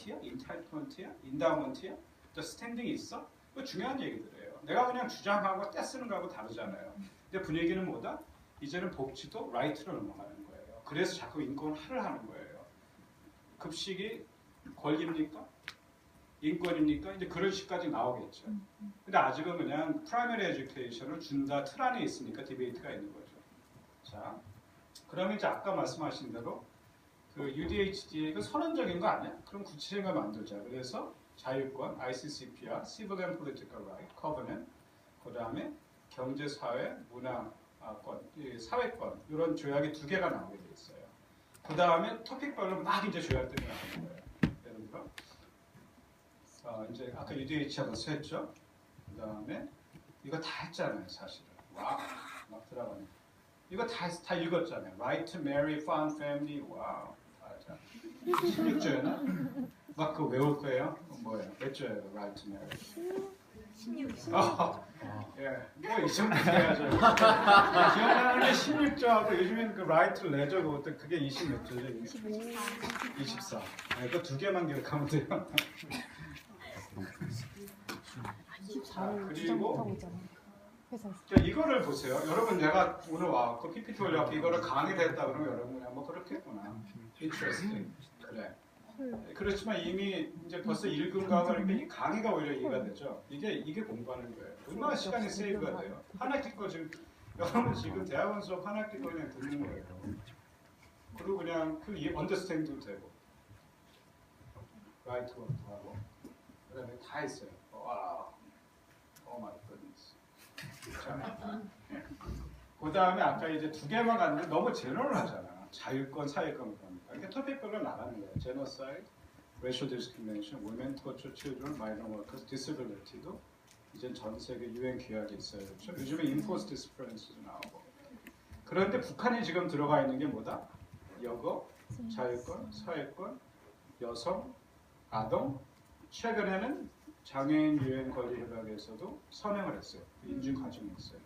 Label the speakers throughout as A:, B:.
A: 인타이트먼트야, 인다우먼트야, 또 스탠딩이 있어? 그 중요한 얘기들이에요. 내가 그냥 주장하고 떼쓰는 거하고 다르잖아요. 근데 분위기는 뭐다? 이제는 복지도 라이트로 넘어가는 거예요. 그래서 자꾸 인권화를 하는 거예요. 급식이 권리입니까? 인권입니까? 이제 그런 식까지 나오겠죠. 근데 아직은 그냥 프라이머리 에듀케이션을 준다 틀 안에 있으니까 디베이트가 있는 거죠. 자, 그러면 이제 아까 말씀하신 대로 그 UDHD의 그 선언적인 거 아니야? 그럼 구체적인 걸 만들자. 그래서 자유권, ICCPR, Civil and Political Right, Covenant, 그 다음에 경제, 사회, 문화권, 사회권 이런 조약이 2개가 나오게 돼 있어요. 그 다음에 토픽별로 막 이제 조약들이 나오는 거예요. 예를 들어 이제 아까 UDH 벌써 했죠. 그 다음에 이거 다 했잖아요, 사실은. 와, 막 들어가네. 이거 다 읽었잖아요. Right to marry, found family. 와우. 16조였나? 막 그거 외울 거예요? 뭐예요? 몇 조예요? Right to marry. 16조. 예, 뭐 이 정도 돼야죠. 기억나는 게 16조하고 요즘엔 그 Right to leisure 그것도 그게 20몇 조죠? 24. 네, 그 2개만 기억하면 돼요. 그리고 이거를 보세요. 여러분 내가 오늘 와서 PPT 올려서 이거를 강의를 했다 그러면 여러분 그냥 뭐 그렇겠구나. Interesting. 그래. 그렇지만 이미 이제 벌써 읽은 거 하니까 이 강의가 오히려 이해가 되죠. 이게 공부하는 거예요. 얼마나 시간이 세이브가 돼요. 한 학기 거 지금 여러분 지금 대학원 수업 한 학기 거 그냥 듣는 거예요. 그리고 그냥 그 언더스탠딩도 되고, 라이트워도 하고, 그다음에 다 했어요. 와, 마이 굿니스. 그 다음에 아까 이제 2개만 갔는데 너무 제너럴하잖아. 자유권, 사회권 그러니까. 이렇게 토픽별로 나가는 거예요. Genocide, Racial Discrimination, Women, Torture, Children, Migrant Workers, Disability도 이제 전 세계 유엔 규약이 있어요. 그렇죠? 요즘에 Enforced Disappearance도 나오고. 그런데 북한이 지금 들어가 있는 게 뭐다? 여거, 자유권, 사회권, 여성, 아동, 최근에는 장애인 유엔 권리 협약에서도 선행을 했어요. 인증 과정이 있어요.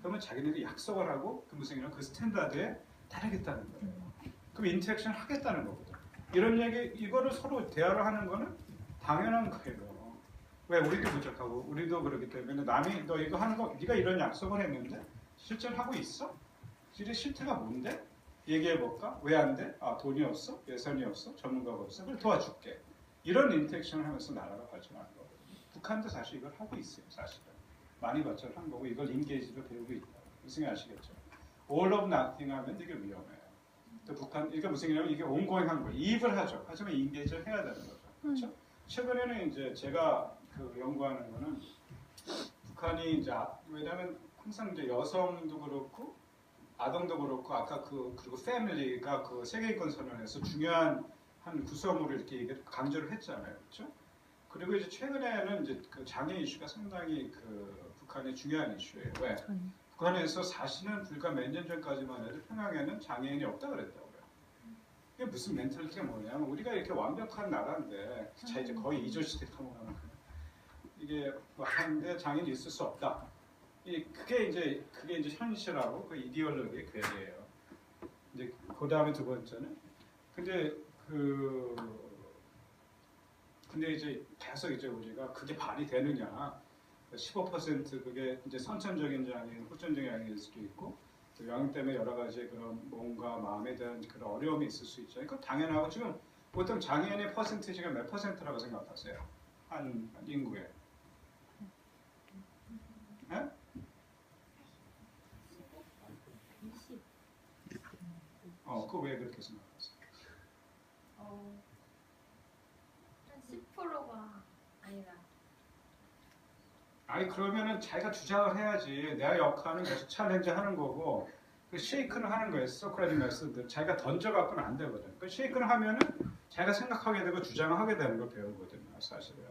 A: 그러면 자기네들이 약속을 하고 그 무슨 그 스탠다드에 따르겠다는 거예요. 그럼 인터랙션 하겠다는 거거든. 이런 이거를 서로 대화를 하는 거는 당연한 거예요. 왜 우리도 부족하고 우리도 그렇기 때문에 남이 너 이거 하는 거 네가 이런 약속을 했는데 실제로 하고 있어? 실태가 뭔데? 얘기해 볼까? 왜 안 돼? 아 돈이 없어? 예산이 없어? 전문가가 없어? 그래 도와줄게. 이런 인터랙션을 하면서 나라가 발전하는 거거든요. 북한도 사실 이걸 하고 있어요. 사실은 많이 발전한 거고 이걸 인게이지로 배우고 있다. 무슨 아시겠죠? All of nothing 하면 되게 위험해요. 또 북한 이게 무슨 얘기냐면 이게 온고잉한 거예요. 이입을 하죠. 하지만 인게이지를 해야 되는 거죠. 그렇죠? 최근에는 이제 제가 그 연구하는 거는 북한이 이제 왜냐하면 항상 이제 여성도 그렇고 아동도 그렇고 아까 그리고 패밀리가 그 세계인권 선언에서 중요한 한 구성으로 이렇게 강조를 했잖아요, 그렇죠? 그리고 이제 최근에는 이제 그 장애 이슈가 상당히 그 북한의 중요한 이슈예요. 왜? 북한에서 사실은 불과 몇 년 전까지만 해도 평양에는 장애인이 없다 그랬다고요. 이게 무슨 멘탈리티가 뭐냐면 우리가 이렇게 완벽한 나라인데, 자 이제 거의 이조시대 가면 이게 하는데 장애인이 있을 수 없다. 그게 이제 현실하고 그 이데올로기의 괴리예요. 이제 그 다음에 2번째는 근데 이제 계속 이제 우리가 그게 발휘 되느냐? 15% 그게 이제 선천적인 장애인, 후천적인 장애일 수도 있고 또 영향 때문에 여러 가지 그런 뭔가 마음에 대한 그런 어려움이 있을 수 있죠. 그러니까 당연하고 지금 보통 장애인의 퍼센티지가 몇 %라고 생각하세요? 한 인구에? 네? 그거 왜 그렇게 생각하세요?
B: 한 10%가 아니라.
A: 아니 그러면은 자기가 주장을 해야지. 내가 역할은 계속 챌린지 하는 거고 그 쉐이크를 하는 거예요. 소크라틱 메소드. 자기가 던져갖고는 안 되거든. 그 쉐이크를 하면은 자기가 생각하게 되고 주장을 하게 되는 걸 배우거든요. 사실은.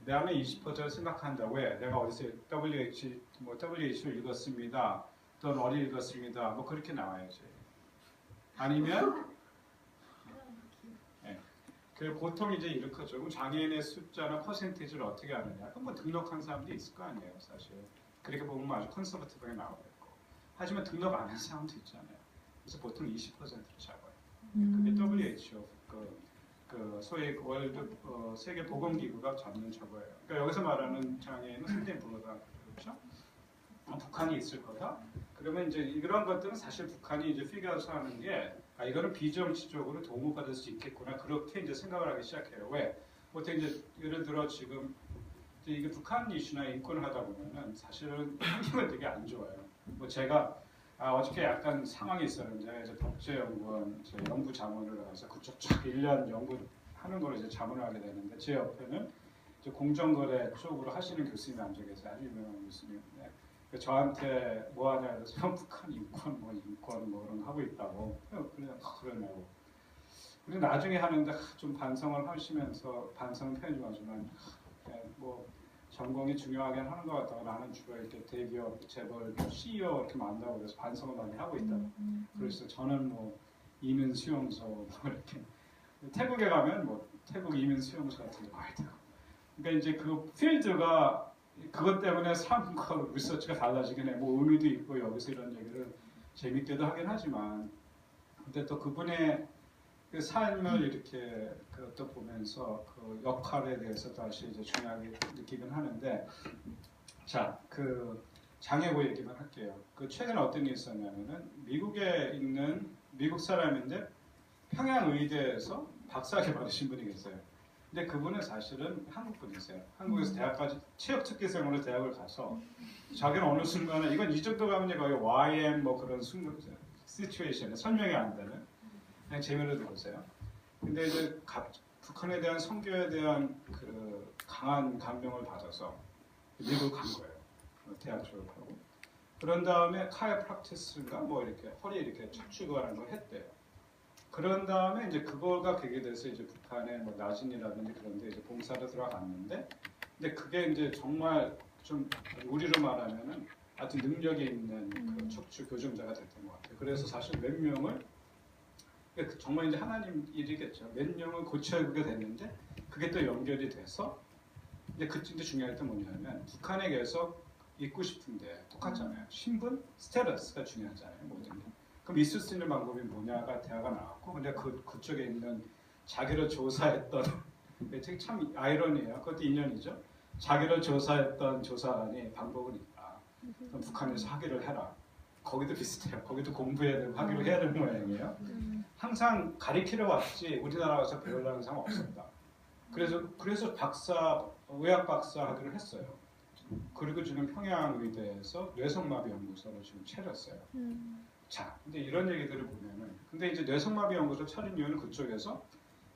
A: 내 안에 20%를 생각한다. 왜? 내가 어디서 WH를 읽었습니다. 또는 어디 읽었습니다. 뭐 그렇게 나와야지. 아니면 그 보통 이제 이렇게 하죠. 장애인의 숫자나 퍼센티지를 어떻게 하느냐. 그럼 뭐 등록한 사람도 있을 거 아니에요, 사실. 그렇게 보면 아주 컨서버티브하게 나오겠고. 하지만 등록 안 한 사람도 있잖아요. 그래서 보통 20%를 잡아요. 그게 WHO 그 소위 월드 세계 보건 기구가 잡는 저거예요. 그러니까 여기서 말하는 장애인은 상당히 불어다 그렇죠? 북한이 있을 거다. 그러면 이제 이런 것들은 사실 북한이 이제 피규어서 하는 게 이거는 비정치적으로 도움받을 수 있겠구나 그렇게 이제 생각을 하기 시작해요. 왜? 보통 이제 예를 들어 지금 이제 이게 북한 이슈나 인권을 하다 보면은 사실은 환경은 되게 안 좋아요. 뭐 제가 어저께 약간 상황이 있었는데 이제 법제연구원 이제 연구 자문을 가서 그쪽 쫙 1년 연구하는 걸 이제 자문을 하게 되는데 제 옆에는 이제 공정거래 쪽으로 하시는 교수님이 앉아 계세요. 아주 유명한 교수님인데 저한테 뭐 하냐 그래서 북한 인권 뭐 그런 거 하고 있다고 그냥 그러냐고. 그리고 나중에 하는데 좀 반성을 하시면서 반성은 표현 좀 하지만 뭐 전공이 중요하긴 하는 것 같다고 나는 주로 이렇게 대기업 재벌 CEO 이렇게 만나고 그래서 반성을 많이 하고 있다고. 그래서 저는 뭐 이민 수용소 뭐 이렇게 태국에 가면 뭐 태국 이민 수용소 같은 데 많이 되고. 그러니까 이제 그 필드가 그것 때문에 삶과 리서치가 달라지긴 해. 뭐 의미도 있고 여기서 이런 얘기를 재밌게도 하긴 하지만 근데 또 그분의 그 삶을 이렇게 또 보면서 그 역할에 대해서 다시 이제 중요하게 느끼긴 하는데 자, 그 장애고 얘기만 할게요. 그 최근에 어떤 일이 있었냐면은 미국에 있는 미국 사람인데 평양의대에서 박사학위 받으신 분이 계세요. 근데 그분은 사실은 한국 분이세요. 한국에서 대학까지 체육 특기생으로 대학을 가서 자기는 어느 순간에 이건 이 정도 가면 거의 YM 뭐 그런 시츄에이션에 설명이 안 되는 그냥 재미로 들으세요. 근데 이제 북한에 대한 선교에 대한 그 강한 감명을 받아서 미국 간 거예요. 대학 졸업하고. 그런 다음에 카이프락티스인가 뭐 이렇게 허리 이렇게 척추교하는 걸 했대요. 그런 다음에 이제 그거가 계기가 돼서 이제 북한의 뭐 나진이라든지 그런 데 이제 봉사로 들어갔는데 근데 그게 이제 정말 좀 우리로 말하면은 아주 능력이 있는 그 척추 교정자가 됐던 것 같아요. 그래서 사실 몇 명을 정말 이제 하나님 일이겠죠. 몇 명을 고쳐주게 됐는데 그게 또 연결이 돼서 근데 그때 중요했던 뭐냐면 북한에 계속 있고 싶은데 똑같잖아요. 신분, 스테러스가 중요하잖아요. 모든 게. 그럼 있을 수 있는 방법이 뭐냐가 대화가 나왔고 근데 그쪽에 있는 자기를 조사했던 되게 참 아이러니해요. 그것도 인연이죠. 자기를 조사했던 조사관이 방법은 있다. 그럼 북한에서 학위를 해라. 거기도 비슷해요. 거기도 공부해야 되고 학위를 해야 되는 모양이에요. 항상 가리키러 왔지 우리나라 와서 배우려는 사람 없었다. 그래서 의학 박사 학위를 했어요. 그리고 지금 평양의대에서 뇌성마비 연구소를 지금 차렸어요. 자, 근데 이런 얘기들을 보면은 근데 이제 뇌성마비 연구소 차린 이유는 그쪽에서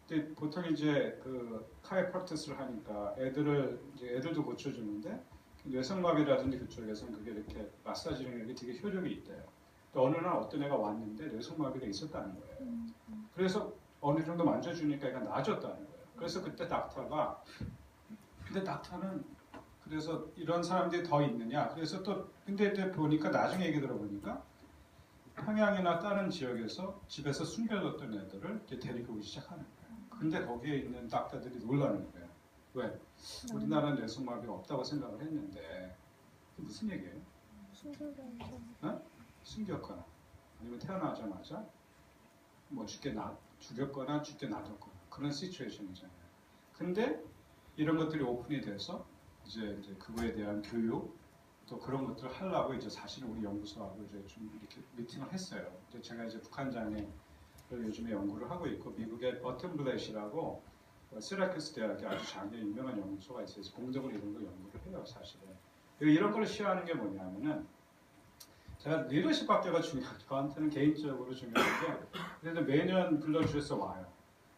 A: 근데 보통 이제 그 카이프락티스를 하니까 애들도 고쳐주는데 뇌성마비라든지 그쪽에서는 그게 이렇게 마사지는 게 되게 효력이 있대요. 또 어느 날 어떤 애가 왔는데 뇌성마비가 있었다는 거예요. 그래서 어느 정도 만져주니까 얘가 나아졌다는 거예요. 그래서 그때 근데 닥터는 그래서 이런 사람들이 더 있느냐? 그래서 또 근데 보니까 나중에 얘기 들어보니까 평양이나 다른 지역에서 집에서 숨겨뒀던 애들을 이제 데리고 오기 시작하는 거예요. 근데 거기에 있는 닥터들이 놀라는 거예요. 왜? 우리나라는 뇌성마비가 없다고 생각을 했는데 그게 무슨 얘기예요? 숨겼거나 아니면 태어나자마자 뭐 죽였거나 죽게 놔뒀거나 그런 시츄에이션이잖아요. 근데 이런 것들이 오픈이 돼서 이제 그거에 대한 교육 또 그런 것들을 하려고 이제 사실은 우리 연구소하고 이제 좀 이렇게 미팅을 했어요. 이제 제가 이제 북한 장애를 요즘에 연구를 하고 있고 미국의 버튼블렛이라고 시라큐스 대학에 아주 장애 유명한 연구소가 있어서 공적으로 이런 걸 연구를 해요, 사실은. 이런 걸 시도하는 게 뭐냐면은 제가 리더십 학교가 중요하죠. 저한테는 개인적으로 중요한 게 그래서 매년 불러주셔서 와요.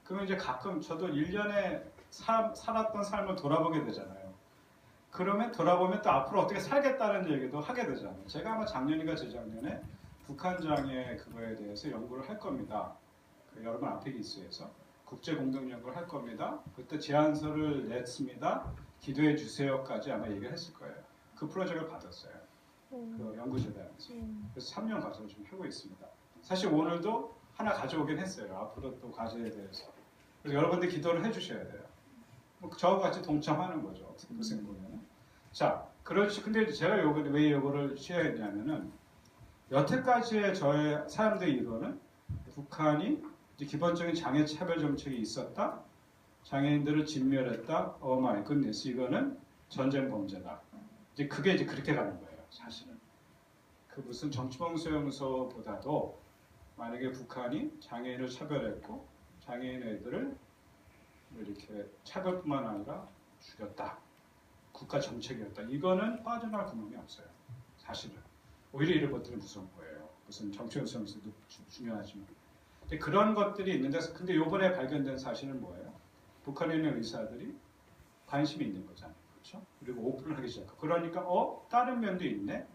A: 그러면 이제 가끔 저도 1년에 살았던 삶을 돌아보게 되잖아요. 그러면 돌아보면 또 앞으로 어떻게 살겠다는 얘기도 하게 되잖아요. 제가 아마 작년인가 재작년에 북한 장애 그거에 대해서 연구를 할 겁니다. 그 여러분 앞에 기수에서 국제 공동 연구를 할 겁니다. 그때 제안서를 냈습니다. 기도해 주세요까지 아마 얘기를 했을 거예요. 그 프로젝트를 받았어요. 그 연구재단에서. 그래서 3년 과정을 지금 하고 있습니다. 사실 오늘도 하나 가져오긴 했어요. 앞으로 또 과제에 대해서. 그래서 여러분들 기도를 해주셔야 돼요. 저와 같이 동참하는 거죠. 어떻게 보세요 보면은. 자, 그렇지. 근데 제가 왜 요거를 취하했냐면은 여태까지의 저의 사람들의 이론은 북한이 이제 기본적인 장애 차별 정책이 있었다. 장애인들을 진멸했다. Oh my goodness. 이거는 전쟁 범죄다. 이제 그게 이제 그렇게 가는 거예요. 사실은. 그 무슨 정치범 수용소보다도 만약에 북한이 장애인을 차별했고 장애인 애들을 이렇게 차별뿐만 아니라 죽였다. 국가 정책이었다. 이거는 빠져나갈 구멍이 없어요. 사실은. 오히려 이런 것들이 무서운 거예요. 무슨 정치범 수용소도 중요하지만. 근데 그런 것들이 있는데 근데 이번에 발견된 사실은 뭐예요? 북한에 있는 의사들이 관심이 있는 거잖아요. 그렇죠? 그리고 오픈을 하기 시작하고. 그러니까 다른 면도 있네?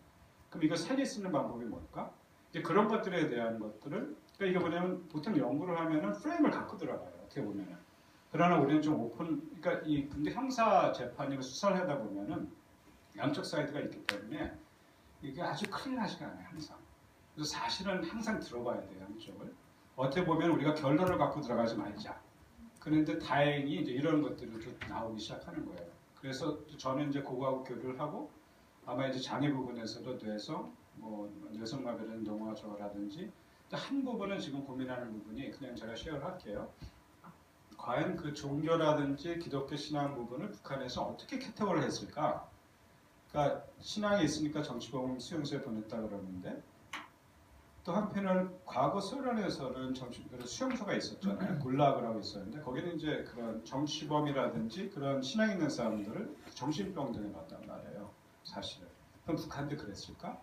A: 그럼 이거 살릴 수 있는 방법이 뭘까? 이제 그런 것들에 대한 것들을 그러니까 이게 뭐냐면 보통 연구를 하면은 프레임을 갖고 들어가요. 어떻게 보면은. 그러나 우리는 좀 오픈 그러니까 근데 형사 재판이나 수사를 하다 보면은 양쪽 사이드가 있기 때문에 이게 아주 큰일 나지가 않아요. 항상. 그래서 사실은 항상 들어봐야 돼요. 양쪽을. 어떻게 보면 우리가 결론을 갖고 들어가지 말자. 그런데 다행히 이제 이런 것들이 좀 나오기 시작하는 거예요. 그래서 저는 이제 그거하고 교류를 하고 아마 이제 장애 부분에서도 돼서 뭐 뇌성마비라는 동화 저거라든지 한 부분은 지금 고민하는 부분이 그냥 제가 쉐어를 할게요. 과연 그 종교라든지 기독교 신앙 부분을 북한에서 어떻게 캐tegori를 했을까? 그러니까 신앙이 있으니까 정치범 수용소에 보냈다 그러는데 또 한편은 과거 소련에서는 수용소가 있었잖아요. 굴라그라고 있었는데 거기는 이제 그런 정치범이라든지 그런 신앙 있는 사람들을 정신병동에 넣었단 말이에요. 사실은. 그럼 북한도 그랬을까?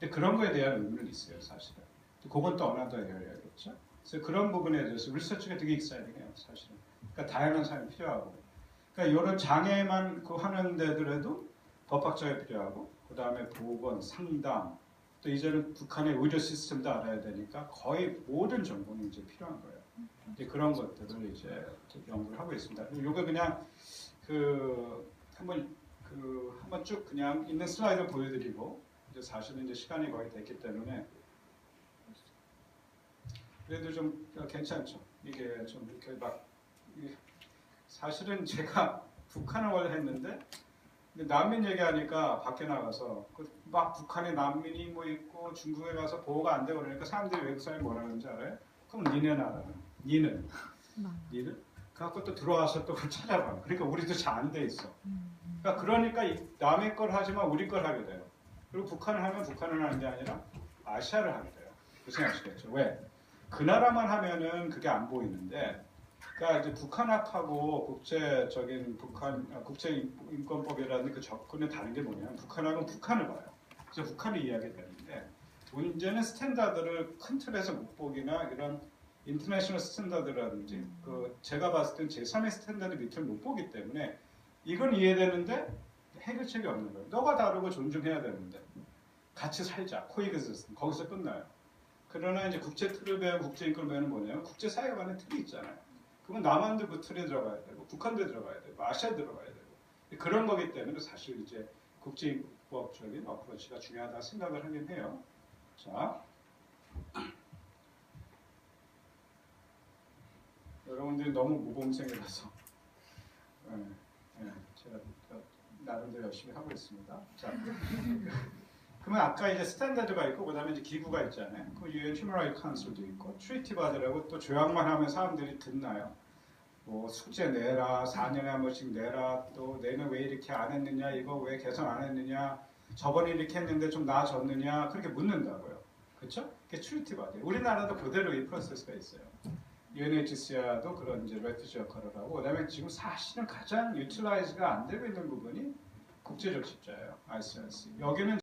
A: 근데 그런 거에 대한 의문은 있어요. 사실은. 그건 또 어느 더 열려야겠죠. 그래서 그런 부분에 대해서 리서치가 되게 익사이딩해요. 사실은. 그러니까 다양한 사람이 필요하고. 그러니까 이런 장애만 하는 데들에도 법학자가 필요하고 그 다음에 보건, 상담 또 이제는 북한의 의료 시스템도 알아야 되니까 거의 모든 전공이 이제 필요한 거예요. 이제 그런 것들을 이제 연구를 하고 있습니다. 이거 그냥 한번 쭉 그냥 있는 슬라이드 보여드리고 이제 사실은 이제 시간이 거의 됐기 때문에 그래도 좀 괜찮죠. 이게 좀 이렇게 사실은 제가 북한을 원래 했는데 난민 얘기하니까 밖에 나가서 막 북한에 난민이 뭐 있고 중국에 가서 보호가 안 되고 그러니까 사람들이 외국 사람이 뭐라 그러는지 알아요? 그럼 니네 나라는 니는 그래갖고 또 들어와서 또 그걸 찾아봐. 그러니까 우리도 잘 안 돼 있어. 그러니까 남의 걸 하지만 우리 걸 하게 돼요. 그리고 북한을 하면 북한을 하는 게 아니라 아시아를 하게 돼요. 무슨 아시겠죠? 왜? 그 나라만 하면은 그게 안 보이는데 그러니까 이제 북한학하고 국제인권법이라는 그 접근의 다른 게 뭐냐면 북한하고는 북한을 봐요. 그래서 북한을 이해하게 되는데 문제는 스탠다드를 큰 틀에서 못 보기나 이런 인터내셔널 스탠다드라든지 제가 봤을 땐 제3의 스탠다드 밑을 못 보기 때문에 이건 이해되는데 해결책이 없는 거예요. 너가 다르고 존중해야 되는데 같이 살자, 코엑시스트 거기서 끝나요. 그러나 이제 국제 틀을 배우고 국제인권을 배우는 뭐냐면 국제사회가 만든 틀이 있잖아요. 그러면 남한도 그 틀에 들어가야 되고 북한도 들어가야 되고 아시아도 들어가야 되고 그런 거기 때문에 사실 이제 국제인법적인 어프로치가 중요하다 생각을 하긴 해요. 자, 여러분들이 너무 모범생이라서 제가 나름대로 열심히 하고 있습니다. 자, 그러면 아까 이제 스탠다드가 있고 그다음에 이제 기구가 있잖아요. 그 UN Human Rights Council도 있고 트리티 바드라고 또 조약만 하면 사람들이 듣나요? 뭐 숙제 내라, 4년에 한 번씩 내라, 또 내는 왜 이렇게 안 했느냐, 이거 왜 개선 안 했느냐, 저번에 이렇게 했는데 좀 나아졌느냐 그렇게 묻는다고요. 그렇죠? 그게 트리티 바드. 우리나라도 그대로 이 프로세스가 있어요. UNHCR도 그런 이제 레퓨지 역할을 하고 그다음에 지금 사실은 가장 유틸라이즈가 안 되고 있는 부분이 국제적 십자예요. ICRC. 여기는